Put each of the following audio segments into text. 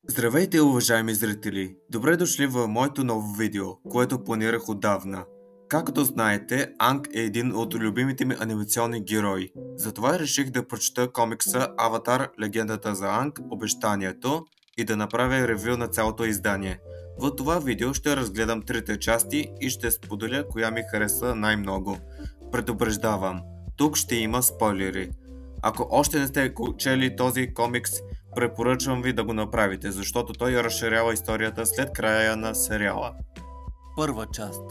Здравейте, уважаеми зрители! Добре дошли в моето ново видео, което планирах отдавна. Както знаете, Анг е един от любимите ми анимационни герои. Затова реших да прочета комикса Аватар, легендата за Анг, обещанието и да направя ревю на цялото издание. В това видео ще разгледам трите части и ще споделя коя ми хареса най-много. Предупреждавам, тук ще има спойлери. Ако още не сте чели този комикс, препоръчвам ви да го направите, защото той разширява историята след края на сериала. Първа част.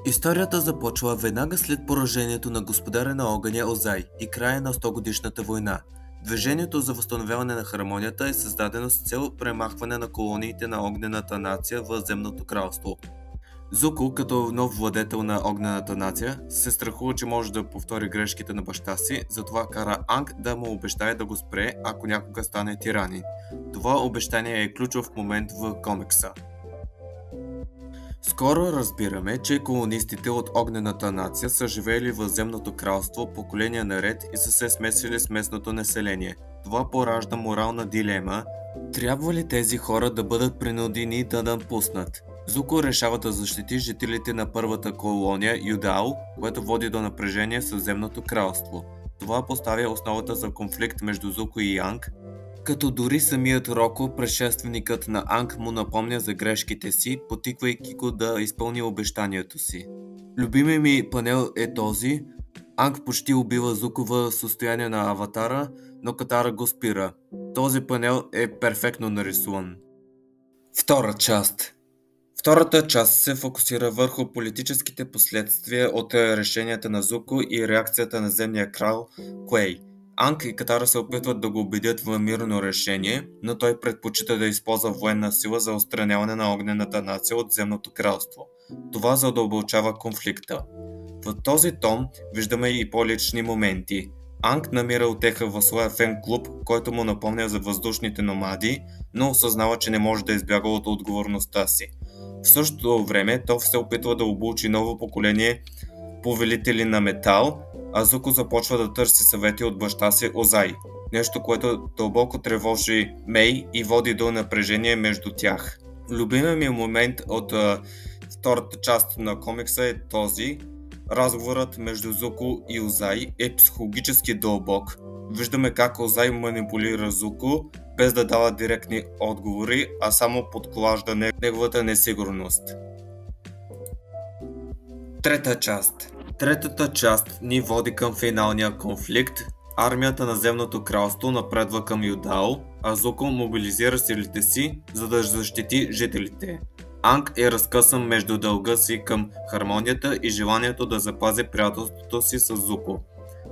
Историята започва веднага след поражението на господаря на огъня Озай и края на 100-годишната война. Движението за възстановяване на хармонията е създадено с цел премахване на колониите на огнената нация в Земното кралство. Зуко, като нов владетел на огнената нация, се страхува, че може да повтори грешките на баща си, затова кара Анг да му обещае да го спре, ако някога стане тиранин. Това обещание е ключов момент в комикса. Скоро разбираме, че колонистите от огнената нация са живеели в Земното кралство поколения наред и са се смесили с местното население. Това поражда морална дилема. Трябва ли тези хора да бъдат принудени да напуснат? Зуко решава да защити жителите на първата колония Юдао, което води до напрежение със Земното кралство. Това поставя основата за конфликт между Зуко и Анг, като дори самият Роко, предшественикът на Анг, му напомня за грешките си, потиквайки го да изпълни обещанието си. Любимият ми панел е този. Анг почти убива Зуко в състояние на аватара, но Катара го спира. Този панел е перфектно нарисуван. Втора част. Втората част се фокусира върху политическите последствия от решенията на Зуко и реакцията на земния крал Куей. Анг и Катара се опитват да го убедят в мирно решение, но той предпочита да използва военна сила за отстраняване на огнената нация от Земното кралство. Това задълбочава конфликта. В този том виждаме и по-лични моменти. Анг намира утеха в своя фен клуб, който му напомня за въздушните номади, но осъзнава, че не може да избяга от отговорността си. В същото време той се опитва да обучи ново поколение повелители на метал, а Зуко започва да търси съвети от баща си Озай. Нещо, което дълбоко тревожи Мей и води до напрежение между тях. Любимият ми момент от втората част на комикса е този. Разговорът между Зуко и Озай е психологически дълбок. Виждаме как Озай манипулира Зуко, без да дава директни отговори, а само подклажда неговата несигурност. Трета част. Третата част ни води към финалния конфликт. Армията на Земното кралство напредва към Юдао, а Зуко мобилизира силите си, за да защити жителите. Анг е разкъсан между дълга си към хармонията и желанието да запази приятелството си с Зуко.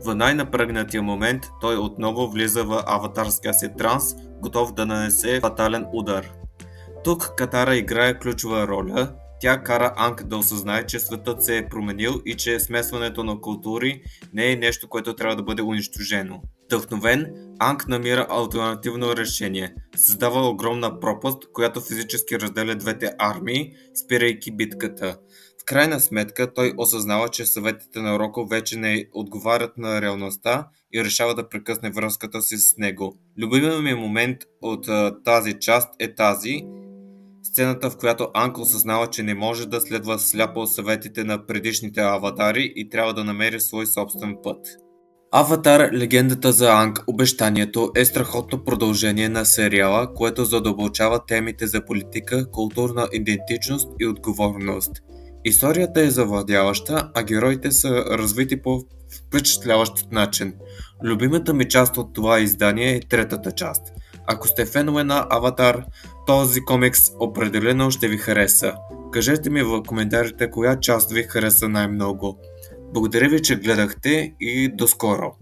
В най-напрегнатия момент той отново влиза в аватарския си транс, готов да нанесе фатален удар. Тук Катара играе ключова роля. Тя кара Анг да осъзнае, че светът се е променил и че смесването на култури не е нещо, което трябва да бъде унищожено. Вдъхновен, Анг намира алтернативно решение. Създава огромна пропаст, която физически разделя двете армии, спирайки битката. В крайна сметка той осъзнава, че съветите на Роко вече не отговарят на реалността и решава да прекъсне връзката си с него. Любимият ми момент от тази част е тази. Сцената, в която Анг осъзнава, че не може да следва сляпо съветите на предишните аватари и трябва да намери свой собствен път. Аватар, легендата за Анг, обещанието е страхотно продължение на сериала, което задълбочава темите за политика, културна идентичност и отговорност. Историята е завладяваща, а героите са развити по впечатляващ начин. Любимата ми част от това издание е третата част. Ако сте фенове на Аватар, този комикс определено ще ви хареса. Кажете ми в коментарите коя част ви хареса най-много. Благодаря ви, че гледахте и до скоро!